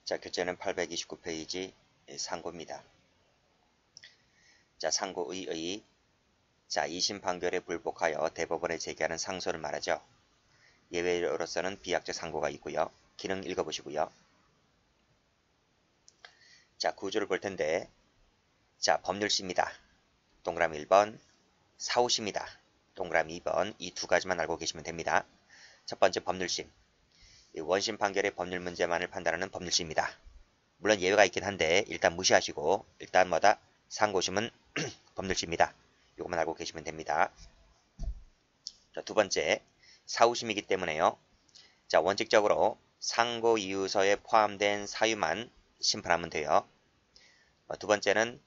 자, 교재는 829페이지 상고입니다. 자, 상고의 자, 2심 판결에 불복하여 대법원에 제기하는 상소를 말하죠. 예외로서는 비약적 상고가 있고요. 기능 읽어보시고요. 자, 구조를 볼 텐데, 자, 법률시입니다. 동그라미 1번, 사후시입니다. 동그라미 2번, 이 두 가지만 알고 계시면 됩니다. 첫 번째 법률심. 원심 판결의 법률 문제만을 판단하는 법률시입니다. 물론 예외가 있긴 한데 일단 무시하시고 일단 뭐다? 상고심은 법률시입니다. 이것만 알고 계시면 됩니다. 자, 두 번째 사후심이기 때문에요. 자, 원칙적으로 상고 이유서에 포함된 사유만 심판하면 돼요. 두 번째는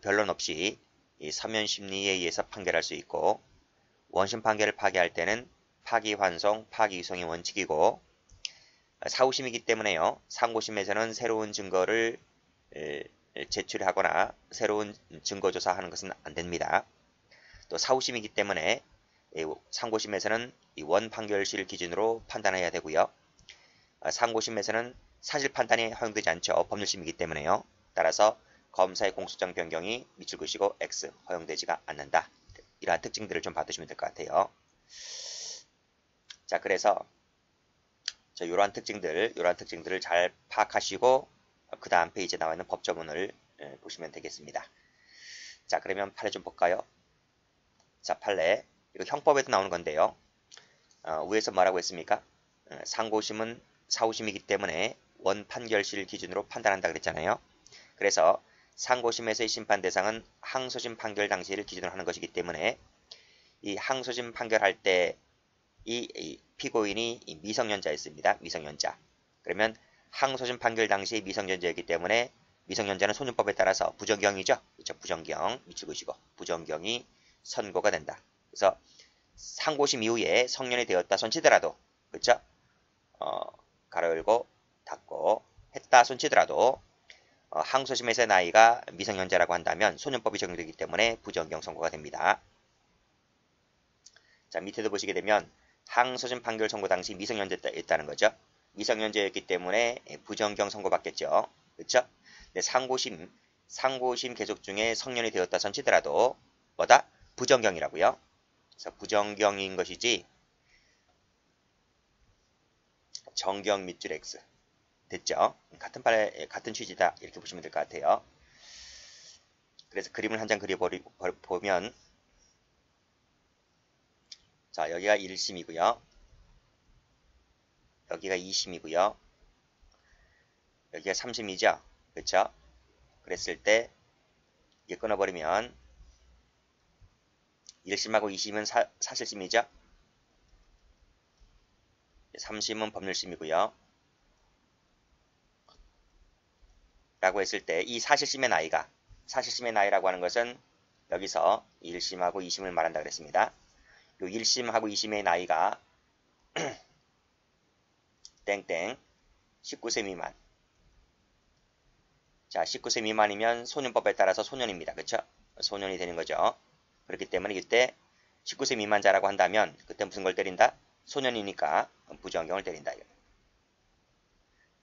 변론 없이 이 서면심리에 의해서 판결할 수 있고, 원심 판결을 파기할 때는 파기환송, 파기유송이 원칙이고, 사후심이기 때문에요. 상고심에서는 새로운 증거를 제출하거나 새로운 증거조사하는 것은 안 됩니다. 또 사후심이기 때문에 상고심에서는 원 판결시를 기준으로 판단해야 되고요. 상고심에서는 사실 판단이 허용되지 않죠. 법률심이기 때문에요. 따라서 검사의 공소장 변경이 미칠 것이고 X 허용되지가 않는다. 이러한 특징들을 좀 봐두시면 될 것 같아요. 자, 그래서 이러한 특징들을 잘 파악하시고 그 다음 페이지에 나와 있는 법조문을 보시면 되겠습니다. 자, 그러면 판례 좀 볼까요? 자, 판례. 이거 형법에도 나오는 건데요. 위에서 뭐라고 했습니까? 상고심은 사후심이기 때문에 원 판결시를 기준으로 판단한다 그랬잖아요. 그래서 상고심에서의 심판 대상은 항소심 판결 당시를 기준으로 하는 것이기 때문에 이 항소심 판결할 때 이 피고인이 미성년자였습니다. 미성년자. 그러면 항소심 판결 당시 미성년자였기 때문에 미성년자는 소년법에 따라서 부정경이죠. 그렇죠? 부정경 미칠 것이고 부정경이 선고가 된다. 그래서 상고심 이후에 성년이 되었다 손치더라도 그렇죠? 가로 열고 닫고 했다 손치더라도 항소심에서의 나이가 미성년자라고 한다면 소년법이 적용되기 때문에 부정경 선고가 됩니다. 자, 밑에도 보시게 되면 항소심 판결 선고 당시 미성년자였다는 거죠. 미성년자였기 때문에 부정경 선고받겠죠. 그렇죠? 근데 상고심 계속 중에 성년이 되었다 손치더라도 뭐다? 부정경이라고요. 그래서 부정경인 것이지 정경 밑줄 X. 됐죠? 같은 취지다. 이렇게 보시면 될 것 같아요. 그래서 그림을 한 장 그려보면 자, 여기가 1심이고요. 여기가 2심이고요. 여기가 3심이죠. 그렇죠? 그랬을 때 이게 끊어버리면 1심하고 2심은 사실심이죠. 3심은 법률심이고요. 라고 했을 때 이 사실심의 나이라고 하는 것은 여기서 1심하고 2심을 말한다 그랬습니다. 요 1심하고 2심의 나이가 땡땡 19세 미만. 자, 19세 미만이면 소년법에 따라서 소년입니다. 그쵸? 소년이 되는 거죠. 그렇기 때문에 이때 19세 미만자라고 한다면 그때 무슨 걸 때린다? 소년이니까 부정경을 때린다.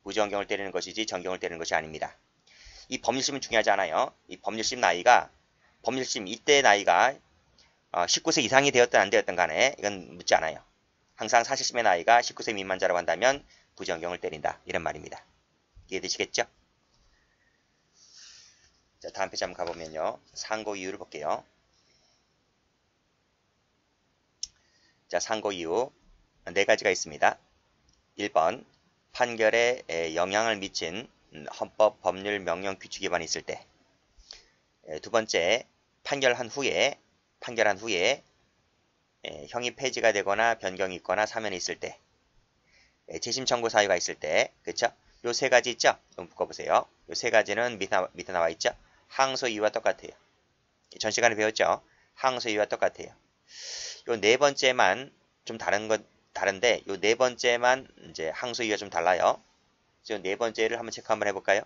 부정경을 때리는 것이지 정경을 때리는 것이 아닙니다. 이 법률심은 중요하지 않아요. 이 법률심 이때 나이가 19세 이상이 되었든 안 되었든 간에 이건 묻지 않아요. 항상 사실심의 나이가 19세 미만자라고 한다면 부정경을 때린다. 이런 말입니다. 이해되시겠죠? 자, 다음 페이지 한번 가보면요. 상고 이유를 볼게요. 자, 상고 이유 네 가지가 있습니다. 1번 판결에 영향을 미친 헌법, 법률, 명령, 규칙 위반이 있을 때. 두 번째 판결한 후에 형이 폐지가 되거나 변경이 있거나 사면이 있을 때. 재심 청구 사유가 있을 때. 그쵸? 요 세 가지 있죠? 좀 묶어보세요. 요 세 가지는 밑에 나와 있죠? 항소 이유와 똑같아요. 전 시간에 배웠죠? 항소 이유와 똑같아요. 요 네 번째만 좀 다른데 요 네 번째만 이제 항소 이유가 좀 달라요. 요 네 번째를 한번 체크 한번 해볼까요?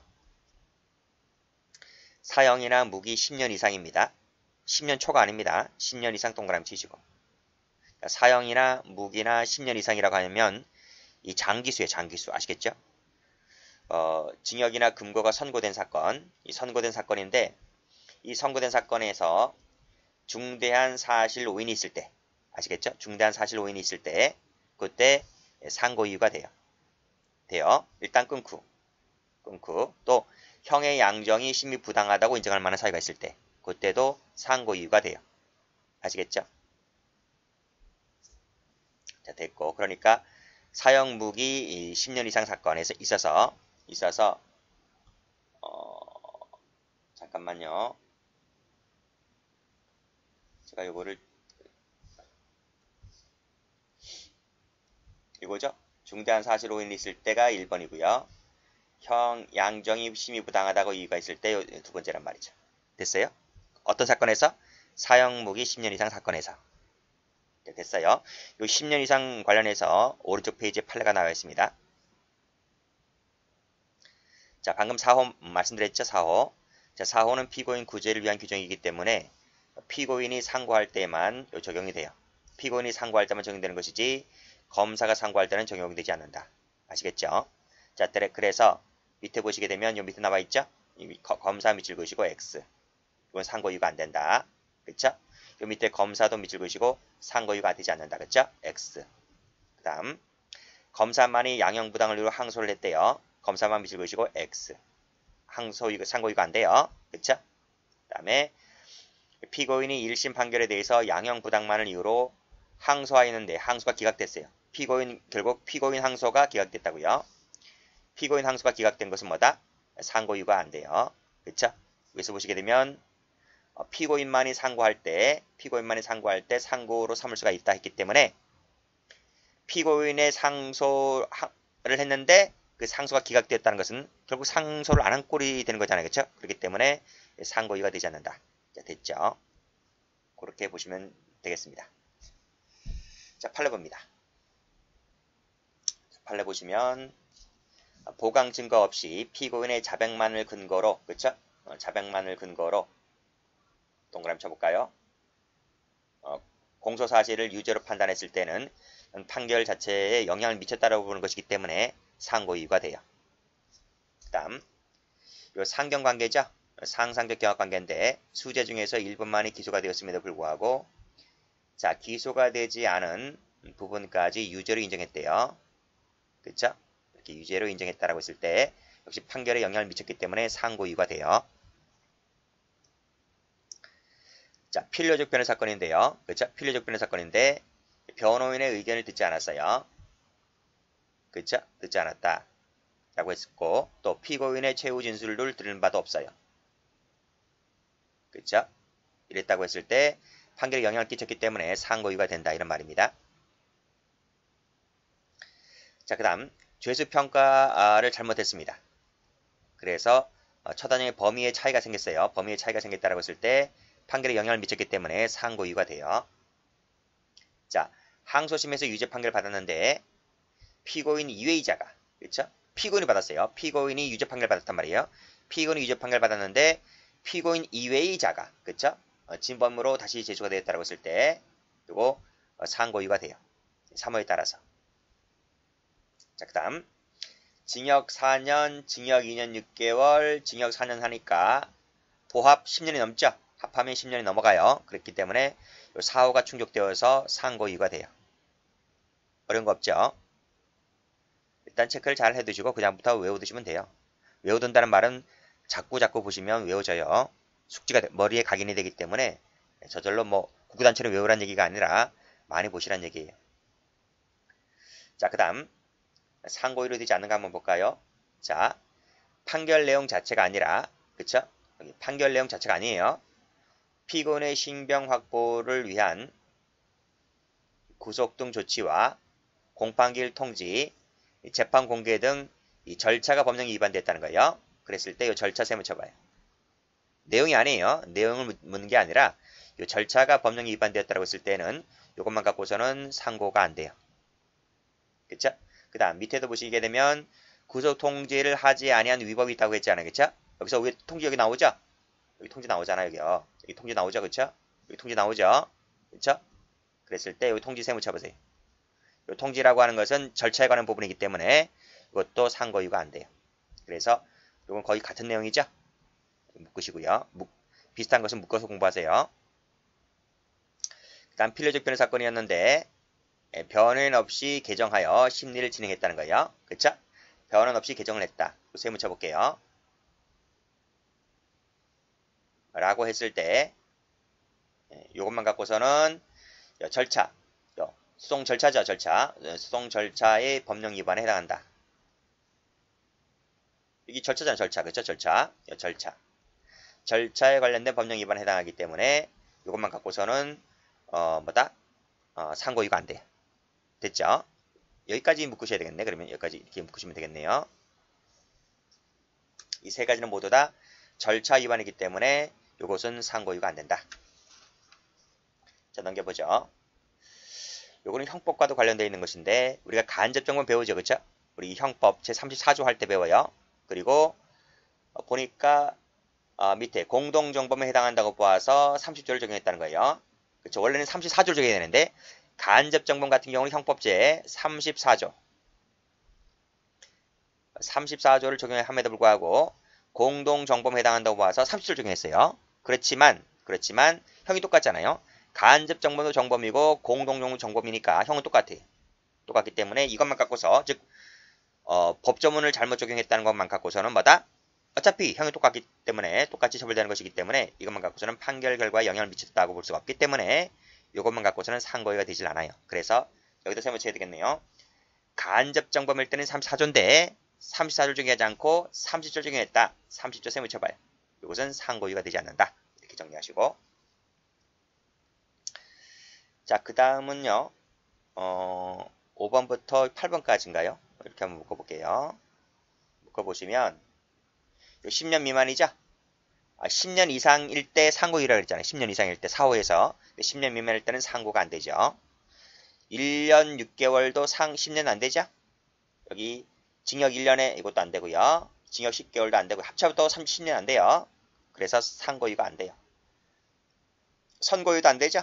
사형이나 무기 10년 이상입니다. 10년 초가 아닙니다. 10년 이상 동그라미 치시고. 그러니까 사형이나 무기나 10년 이상이라고 하면 이 장기수예요. 장기수. 아시겠죠? 징역이나 금고가 선고된 사건, 이 선고된 사건인데 이 선고된 사건에서 중대한 사실 오인이 있을 때, 아시겠죠? 중대한 사실 오인이 있을 때 그때 상고이유가 돼요. 일단 끊고 또 형의 양정이 심히 부당하다고 인정할 만한 사유가 있을 때 그때도 상고이유가 돼요. 아시겠죠? 자, 됐고 그러니까 사형 무기 10년 이상 사건에서 있어서 잠깐만요. 제가 이거죠? 중대한 사실 오인이 있을 때가 1번이고요. 형 양정이 심히 부당하다고 이유가 있을 때 두 번째란 말이죠. 됐어요? 어떤 사건에서? 사형 무기 10년 이상 사건에서. 네, 됐어요. 요 10년 이상 관련해서 오른쪽 페이지에 판례가 나와 있습니다. 자, 방금 4호 말씀드렸죠? 4호. 자, 4호는 피고인 구제를 위한 규정이기 때문에 피고인이 상고할 때만 적용이 돼요. 피고인이 상고할 때만 적용되는 것이지 검사가 상고할 때는 적용되지 않는다. 아시겠죠? 자, 그래서 밑에 보시게 되면 요 밑에 나와 있죠? 검사 밑줄 그으시고 X. 이건 상고이유가 안 된다. 그쵸? 요 밑에 검사도 밑줄 그으시고 상고이유가 되지 않는다. 그쵸? X. 그 다음 검사만이 양형부당을 이유로 항소를 했대요. 검사만 밑줄 그으시고 X. 상고이유가 안 돼요. 그쵸? 그 다음에 피고인이 1심 판결에 대해서 양형부당만을 이유로 항소하였는데 항소가 기각됐어요. 결국 피고인 항소가 기각됐다고요. 피고인 항소가 기각된 것은 뭐다? 상고이유가 안 돼요. 그쵸? 여기서 보시게 되면 피고인만이 상고할 때 상고로 삼을 수가 있다 했기 때문에 피고인의 상소를 했는데 그 상소가 기각되었다는 것은 결국 상소를 안 한 꼴이 되는 거잖아요. 그렇죠? 그렇기 때문에 상고이유가 되지 않는다. 자, 됐죠? 그렇게 보시면 되겠습니다. 자, 판례 봅니다. 판례 보시면 보강 증거 없이 피고인의 자백만을 근거로, 그쵸? 자백만을 근거로 동그라미 쳐볼까요? 공소 사실을 유죄로 판단했을 때는 판결 자체에 영향을 미쳤다라고 보는 것이기 때문에 상고이유가 돼요. 그 다음 요 상경관계죠. 상상적 경합관계인데 수재 중에서 1번만이 기소가 되었음에도 불구하고 자, 기소가 되지 않은 부분까지 유죄로 인정했대요. 그쵸? 이렇게 유죄로 인정했다라고 했을 때 역시 판결에 영향을 미쳤기 때문에 상고이유가 돼요. 자, 필요적 변호 사건인데요. 그쵸? 필요적 변호 사건인데 변호인의 의견을 듣지 않았어요. 그쵸? 듣지 않았다. 라고 했고 또 피고인의 최후 진술을 들은 바도 없어요. 그쵸? 이랬다고 했을 때 판결에 영향을 끼쳤기 때문에 상고이유가 된다. 이런 말입니다. 자, 그 다음 죄수평가를 잘못했습니다. 그래서 처단의 범위의 차이가 생겼어요. 범위의 차이가 생겼다고 했을 때 판결에 영향을 미쳤기 때문에 상고이유가 돼요. 자, 항소심에서 유죄 판결을 받았는데 피고인 이외의자가 그렇죠? 피고인이 받았어요. 피고인이 유죄 판결을 받았단 말이에요. 피고인이 유죄 판결을 받았는데 피고인 이외의자가 그렇죠? 진범으로 다시 제소가 되었다고 했을 때 그리고 상고이유가 돼요. 3호에 따라서. 자, 그 다음 징역 4년, 징역 2년 6개월, 징역 4년 하니까 도합 10년이 넘죠? 합하면 10년이 넘어가요. 그렇기 때문에 이 사호가 충족되어서 상고이유가 돼요. 어려운 거 없죠? 일단 체크를 잘 해두시고 그다음부터 외워두시면 돼요. 외워둔다는 말은 자꾸 보시면 외워져요. 숙지가 머리에 각인이 되기 때문에 저절로 뭐 구구단체로 외우란 얘기가 아니라 많이 보시란 얘기예요. 자, 그 다음 상고이유로 되지 않는가 한번 볼까요? 자, 판결 내용 자체가 아니라 그쵸? 여기 판결 내용 자체가 아니에요. 피고인의 신병 확보를 위한 구속 등 조치와 공판기일 통지, 재판 공개 등 이 절차가 법령에 위반됐다는 거예요. 그랬을 때 이 절차 세모 쳐봐요. 내용이 아니에요. 내용을 묻는 게 아니라 이 절차가 법령에 위반되었다고 했을 때는 이것만 갖고서는 상고가 안 돼요. 그쵸? 그 다음 밑에도 보시게 되면 구속 통지를 하지 아니한 위법이 있다고 했잖아요. 그쵸? 여기서 왜 통지 여기 나오죠? 여기 통지 나오잖아요. 여기요. 여기 통지 나오죠. 그쵸? 여기 통지 나오죠. 그쵸? 그랬을 때 여기 통지 세모 쳐보세요. 이 통지라고 하는 것은 절차에 관한 부분이기 때문에 이것도 상고이유가 안 돼요. 그래서 이건 거의 같은 내용이죠. 묶으시고요. 비슷한 것은 묶어서 공부하세요. 그 다음 필요적 변호 사건이었는데 변환 없이 개정하여 심리를 진행했다는 거예요. 그쵸? 변환 없이 개정을 했다. 세 묻혀볼게요. 라고 했을 때 이것만 갖고서는 절차, 수송 절차죠. 절차. 수송 절차의 법령 위반에 해당한다. 이게 절차잖아요. 절차. 그쵸? 절차. 절차. 절차에 관련된 법령 위반에 해당하기 때문에 이것만 갖고서는 상고유가 안 돼요. 됐죠? 여기까지 묶으셔야 되겠네. 그러면 여기까지 이렇게 묶으시면 되겠네요. 이 세 가지는 모두 다 절차 위반이기 때문에 이것은 상고유가 안 된다. 자, 넘겨보죠. 요거는 형법과도 관련되어 있는 것인데 우리가 간접정범 배우죠. 그쵸? 우리 형법 제34조 할 때 배워요. 그리고 보니까 밑에 공동정범에 해당한다고 보아서 30조를 적용했다는 거예요. 그쵸? 원래는 34조를 적용해야 되는데 간접정범 같은 경우는 형법제 34조 34조를 적용함에도 불구하고 공동정범에 해당한다고 봐서 30조를 적용했어요. 그렇지만 형이 똑같잖아요. 간접정범도 정범이고 공동정범이니까 형은 똑같아요. 똑같기 때문에 이것만 갖고서 즉 법조문을 잘못 적용했다는 것만 갖고서는 어차피 형이 똑같기 때문에 똑같이 처벌되는 것이기 때문에 이것만 갖고서는 판결 결과에 영향을 미쳤다고 볼 수가 없기 때문에 이것만 갖고서는 상고유가 되질 않아요. 그래서 여기다 세워쳐야 되겠네요. 간접정범일 때는 34조인데 34조를 적용하지 않고 30조를 적용했다. 30조 세무쳐봐요. 이것은 상고유가 되지 않는다. 이렇게 정리하시고 자, 그 다음은요. 5번부터 8번까지인가요? 이렇게 한번 묶어볼게요. 묶어보시면 10년 미만이죠? 10년 이상일 때 상고유라고 그랬잖아요. 10년 이상일 때 사후에서 10년 미만일 때는 상고가 안 되죠. 1년 6개월도 10년 안 되죠? 여기 징역 1년에 이것도 안 되고요. 징역 10개월도 안 되고 합쳐도 30년 안 돼요. 그래서 상고유가 안 돼요. 선고유도 안 되죠?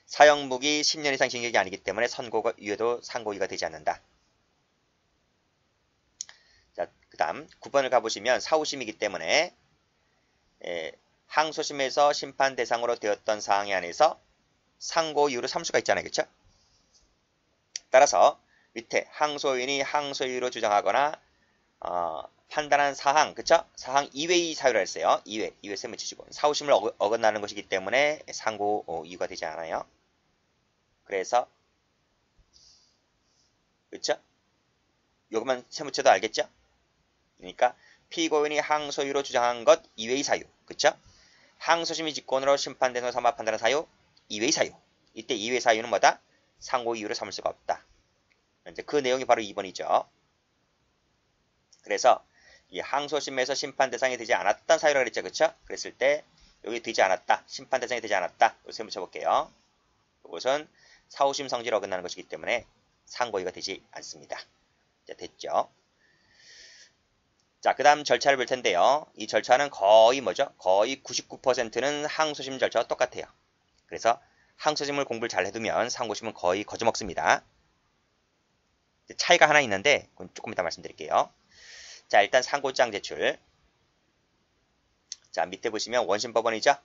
사형무기 10년 이상 징역이 아니기 때문에 선고유도 상고유가 되지 않는다. 자, 그 다음 9번을 가보시면 사후심이기 때문에 항소심에서 심판 대상으로 되었던 사항에 한해서 상고유로 삼을 수가 있잖아요. 그렇죠? 따라서 밑에 항소인이 항소유로 주장하거나 판단한 사항, 그쵸? 사항 이외의 사유라 했어요. 이외 셈을 치시고 사후심을 어긋나는 것이기 때문에 상고유가 되지 않아요. 그래서 그쵸? 요것만 세무쳐도 알겠죠? 그러니까 피고인이 항소유로 주장한 것 이외의 사유, 그쵸? 항소심이 직권으로 심판대상으로 삼아 판단한 사유, 이외의 사유. 이때 이외의 사유는 뭐다? 상고이유로 삼을 수가 없다. 이제 그 내용이 바로 2번이죠. 그래서 이 항소심에서 심판 대상이 되지 않았던 사유라 그랬죠. 그쵸? 그랬을 때 여기 되지 않았다. 심판 대상이 되지 않았다. 요새 묻혀볼게요. 이것은 사후심 성질을 어긋나는 것이기 때문에 상고이유가 되지 않습니다. 자, 됐죠? 자, 그 다음 절차를 볼 텐데요. 이 절차는 거의 뭐죠? 거의 99%는 항소심 절차와 똑같아요. 그래서 항소심을 공부를 잘 해두면 상고심은 거의 거저먹습니다. 차이가 하나 있는데 그건 조금 이따 말씀드릴게요. 자, 일단 상고장 제출. 자, 밑에 보시면 원심법원이죠.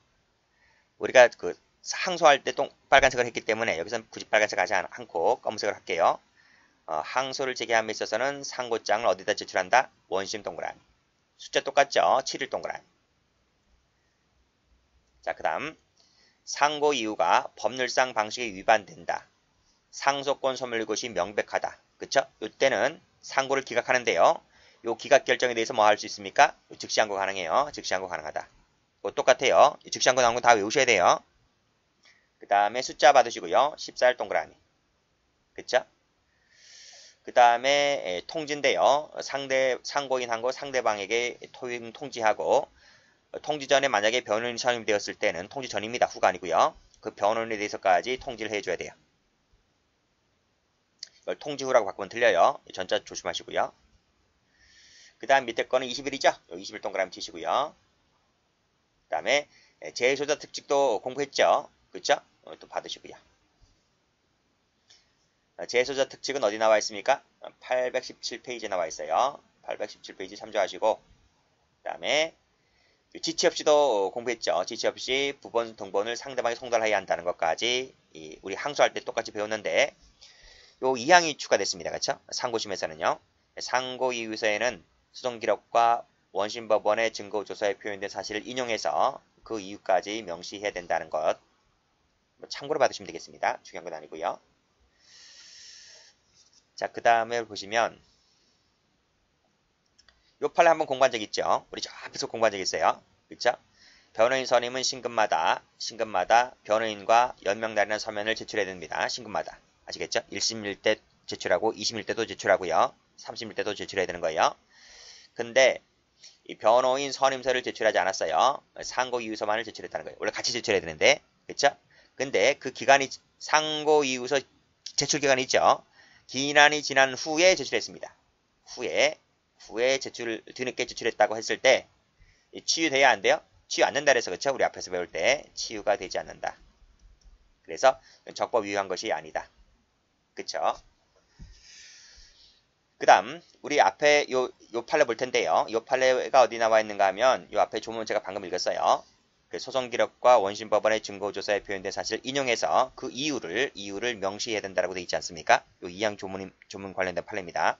우리가 그 항소할 때 빨간색을 했기 때문에 여기서는 굳이 빨간색 하지 않고 검은색을 할게요. 항소를 제기함에 있어서는 상고장을 어디다 제출한다? 원심 동그라미. 숫자 똑같죠? 7일 동그라미. 자, 그 다음 상고 이유가 법률상 방식에 위반된다. 상소권 소멸 것이 명백하다. 그쵸? 이때는 상고를 기각하는데요. 요 기각 결정에 대해서 뭐 할 수 있습니까? 즉시항고 가능해요. 즉시항고 가능하다. 똑같아요. 즉시항고 나온 거 다 외우셔야 돼요. 그 다음에 숫자 받으시고요. 14일 동그라미. 그쵸? 그 다음에 통지인데요. 상고인하고 상대방에게 통지하고 통지 전에 만약에 변호인이 선임되었을 때는 통지 전입니다. 후가 아니고요. 그 변호인에 대해서까지 통지를 해줘야 돼요. 이걸 통지 후라고 바꾸면 틀려요. 전자 조심하시고요. 그 다음 밑에 거는 20일이죠. 20일 동그라미 치시고요. 그 다음에 재소자 특징도 공부했죠. 그쵸? 또 받으시고요. 재소자 특징은 어디 나와 있습니까? 817페이지에 나와 있어요. 817페이지 참조하시고 그 다음에 지체 없이도 공부했죠. 지체 없이 부본, 등본을 상대방에 송달해야 한다는 것까지 우리 항소할 때 똑같이 배웠는데 요 2항이 추가됐습니다. 그렇죠? 상고심에서는요. 상고 이유서에는 수동기록과 원심법원의 증거조서에 표현된 사실을 인용해서 그 이유까지 명시해야 된다는 것 참고로 받으시면 되겠습니다. 중요한 건 아니고요. 자, 그 다음에 보시면 요 판례 한번 공부한 적 있죠? 우리 저 앞에서 공부한 적 있어요. 그렇죠? 변호인 선임은 신급마다 변호인과 연명날이나 서면을 제출해야 됩니다. 신급마다. 아시겠죠? 1심일 때 제출하고 2심일 때도 제출하고요. 3심일 때도 제출해야 되는 거예요. 근데 이 변호인 선임서를 제출하지 않았어요. 상고 이유서만을 제출했다는 거예요. 원래 같이 제출해야 되는데. 그렇죠? 근데 그 기간이 상고 이유서 제출 기간이 있죠. 기한이 지난 후에 제출했습니다. 후에 뒤늦게 제출했다고 했을 때 치유돼야 안 돼요? 치유 안 된다 그래서 그렇죠? 우리 앞에서 배울 때 치유가 되지 않는다. 그래서 적법 유효한 것이 아니다. 그쵸? 그 다음 우리 앞에 요 판례 볼 텐데요. 요 판례가 어디 나와 있는가 하면 요 앞에 조문 제가 방금 읽었어요. 그 소송기록과 원심법원의 증거조사에 표현된 사실을 인용해서 그 이유를 명시해야 된다고 되어 있지 않습니까? 요 2항 조문 관련된 판례입니다.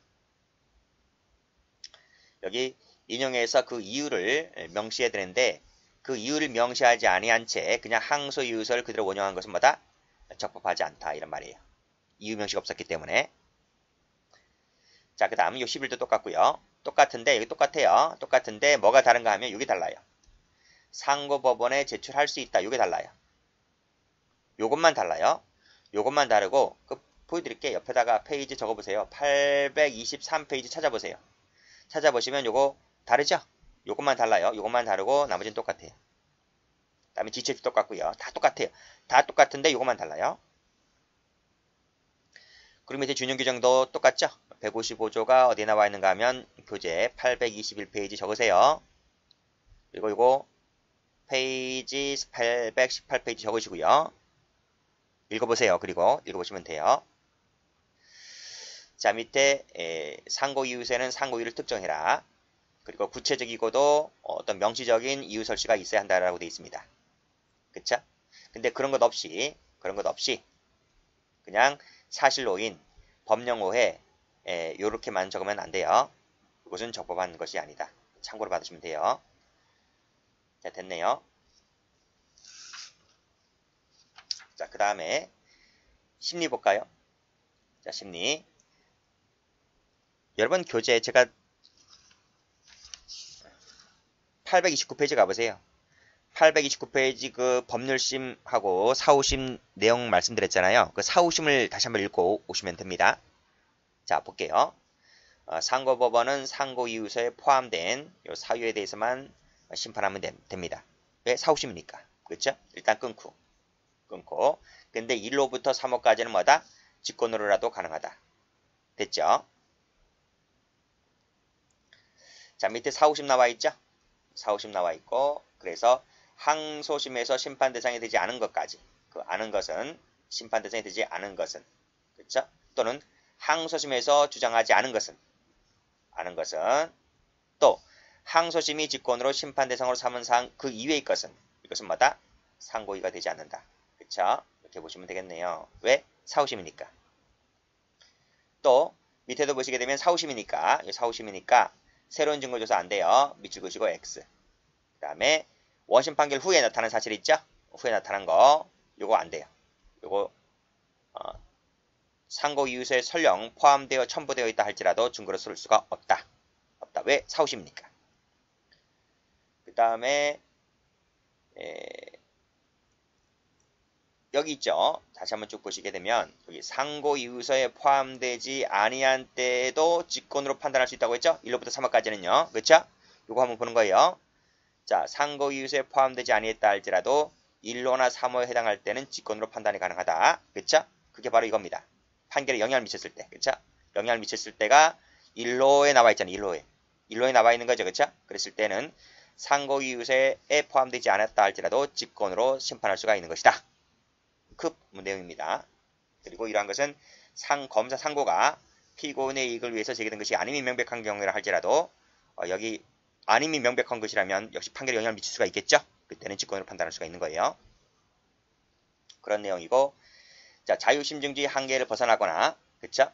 여기 인용해서 그 이유를 명시해야 되는데 그 이유를 명시하지 아니한 채 그냥 항소 이유서를 그대로 원용한 것은 뭐다? 적법하지 않다 이런 말이에요. 이유 명시가 없었기 때문에. 자, 그 다음 요 11도 똑같고요. 똑같은데 여기 똑같아요. 똑같은데 뭐가 다른가 하면 여기 달라요. 상고법원에 제출할 수 있다. 요게 달라요. 요것만 달라요. 요것만 다르고 보여드릴게요. 옆에다가 페이지 적어보세요. 823페이지 찾아보세요. 찾아보시면 요거 다르죠? 요것만 달라요. 요것만 다르고 나머지는 똑같아요. 그 다음에 지체도 똑같고요. 다 똑같아요. 다 똑같은데 요것만 달라요. 그리고 밑에 준용 규정도 똑같죠? 155조가 어디에 나와 있는가 하면 교재 821페이지 적으세요. 그리고 요거 페이지 818페이지 적으시고요. 읽어보세요. 그리고 읽어보시면 돼요. 자, 밑에 상고 이유서에는 상고 이유를 특정해라. 그리고 구체적이고도 어떤 명시적인 이유 설치가 있어야 한다라고 되어 있습니다. 그쵸? 근데 그런 것 없이 그냥 사실로인, 법령오해 요렇게만 적으면 안 돼요. 이것은 적법한 것이 아니다. 참고로 받으시면 돼요. 자, 됐네요. 자, 그 다음에 심리 볼까요? 자, 심리. 여러분 교재 제가 829페이지 가보세요. 829페이지 그 법률심하고 사후심 내용 말씀드렸잖아요. 그 사후심을 다시 한번 읽고 오시면 됩니다. 자, 볼게요. 상고법원은 상고이유서에 포함된 요 사유에 대해서만 심판하면 됩니다. 왜? 사후심이니까. 그렇죠? 일단 끊고. 근데 1호부터 3호까지는 뭐다? 직권으로라도 가능하다. 됐죠? 자, 밑에 사후심 나와 있죠? 사후심 나와 있고, 그래서 항소심에서 심판 대상이 되지 않은 것까지, 그 아는 것은 심판 대상이 되지 않은 것은, 그렇죠? 또는 항소심에서 주장하지 않은 것은, 또 항소심이 직권으로 심판 대상으로 삼은 사항 그 이외의 것은, 이것은 뭐다? 상고이가 되지 않는다. 그렇죠? 이렇게 보시면 되겠네요. 왜? 사후심이니까. 또 밑에도 보시게 되면 사후심이니까 새로운 증거조사 안 돼요. 밑줄 그시고 X. 그 다음에 원심 판결 후에 나타난 사실 있죠? 후에 나타난 거 요거 안 돼요. 요거 상고 이유서에 설령 포함되어 첨부되어 있다 할지라도 증거로 쓸 수가 없다. 왜? 사후심이니까. 그 다음에 여기 있죠. 다시 한번 쭉 보시게 되면 여기 상고 이유서에 포함되지 아니한 때에도 직권으로 판단할 수 있다고 했죠. 1로부터 3호까지는요. 그렇죠? 요거 한번 보는 거예요. 자, 상고 이유서에 포함되지 아니했다 할지라도 1호나 3호에 해당할 때는 직권으로 판단이 가능하다. 그렇죠? 그게 바로 이겁니다. 판결에 영향을 미쳤을 때. 그렇죠? 영향을 미쳤을 때가 1호에 나와 있잖아요. 1호에 나와 있는 거죠. 그렇죠? 그랬을 때는 상고 이유서에 포함되지 않았다 할지라도 직권으로 심판할 수가 있는 것이다. 그 내용입니다. 그리고 이러한 것은 검사 상고가 피고인의 이익을 위해서 제기된 것이 아님이 명백한 경우라 할지라도 여기 아님이 명백한 것이라면 역시 판결에 영향을 미칠 수가 있겠죠. 그때는 직권으로 판단할 수가 있는 거예요. 그런 내용이고, 자, 자유심증주의 한계를 벗어나거나, 그쵸?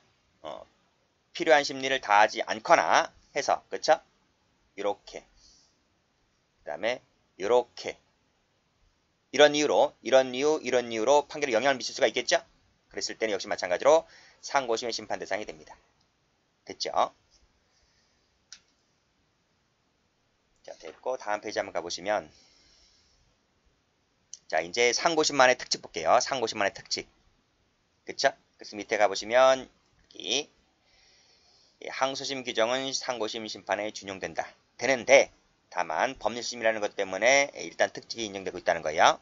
필요한 심리를 다하지 않거나 해서, 그쵸? 요렇게. 그 다음에, 요렇게. 이런 이유로 판결에 영향을 미칠 수가 있겠죠? 그랬을 때는 역시 마찬가지로 상고심의 심판 대상이 됩니다. 됐죠? 자, 됐고, 다음 페이지 한번 가보시면, 자, 이제 상고심만의 특징 볼게요. 상고심만의 특징. 그쵸? 그래서 밑에 가보시면, 여기, 항소심 규정은 상고심 심판에 준용된다. 되는데, 다만, 법률심이라는 것 때문에 일단 특징이 인정되고 있다는 거예요.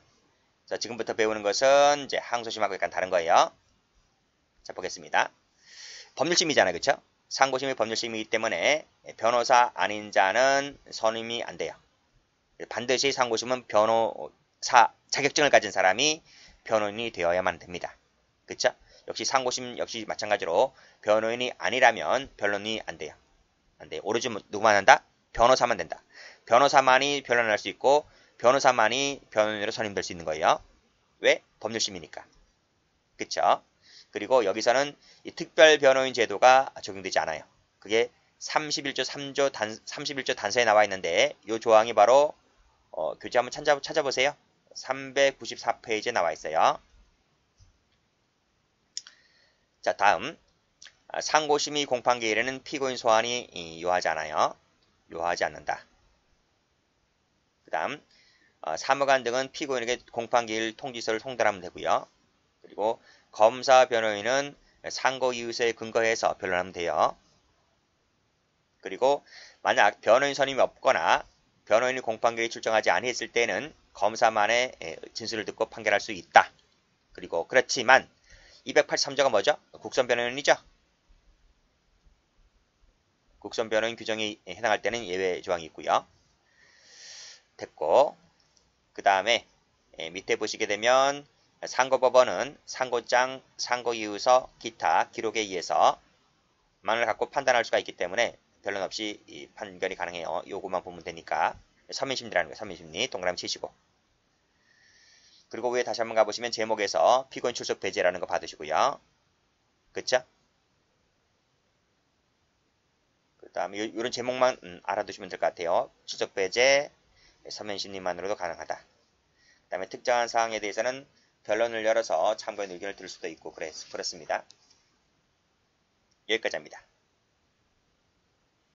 자, 지금부터 배우는 것은 이제 항소심하고 약간 다른 거예요. 자, 보겠습니다. 법률심이잖아요. 그쵸? 상고심이 법률심이기 때문에 변호사 아닌 자는 선임이 안 돼요. 반드시 상고심은 변호사 자격증을 가진 사람이 변호인이 되어야만 됩니다. 그쵸? 역시 상고심 역시 마찬가지로 변호인이 아니라면 변론이 안 돼요. 안 돼요. 오로지 누구만 한다? 변호사만 된다. 변호사만이 변론을 할 수 있고 변호사만이 변호인으로 선임될 수 있는 거예요. 왜? 법률심이니까. 그쵸? 그리고 여기서는 이 특별 변호인 제도가 적용되지 않아요. 그게 31조 3조 31조 단서에 나와 있는데 이 조항이 바로 교재 한번 찾아보세요. 394페이지에 나와 있어요. 자, 다음 상고심의 공판기일에는 피고인 소환이 요하지 않아요. 요하지 않는다. 그 다음 사무관 등은 피고인에게 공판기일 통지서를 송달하면 되고요. 그리고 검사 변호인은 상고 이유서에 근거해서 변론하면 돼요. 그리고 만약 변호인 선임이 없거나 변호인이 공판기일에 출정하지 아니했을 때는 검사만의 진술을 듣고 판결할 수 있다. 그리고 그렇지만 283조가 뭐죠? 국선 변호인이죠. 국선 변호인 규정에 해당할 때는 예외 조항이 있고요. 됐고 그 다음에 밑에 보시게 되면 상고법원은 상고장, 상고이유서, 기타 기록에 의해서 만을 갖고 판단할 수가 있기 때문에 변론 없이 판결이 가능해요. 요거만 보면 되니까 선민심리라는 거예요. 선민심리 동그라미 치시고 그리고 위에 다시 한번 가보시면 제목에서 피고인 출석 배제라는 거 받으시고요. 그쵸? 그 다음에 이런 제목만 알아두시면 될 것 같아요. 출석 배제, 선민심리만으로도 가능하다. 그 다음에 특정한 사항에 대해서는 변론을 열어서 참고인 의견을 들을 수도 있고 그렇습니다. 여기까지 합니다.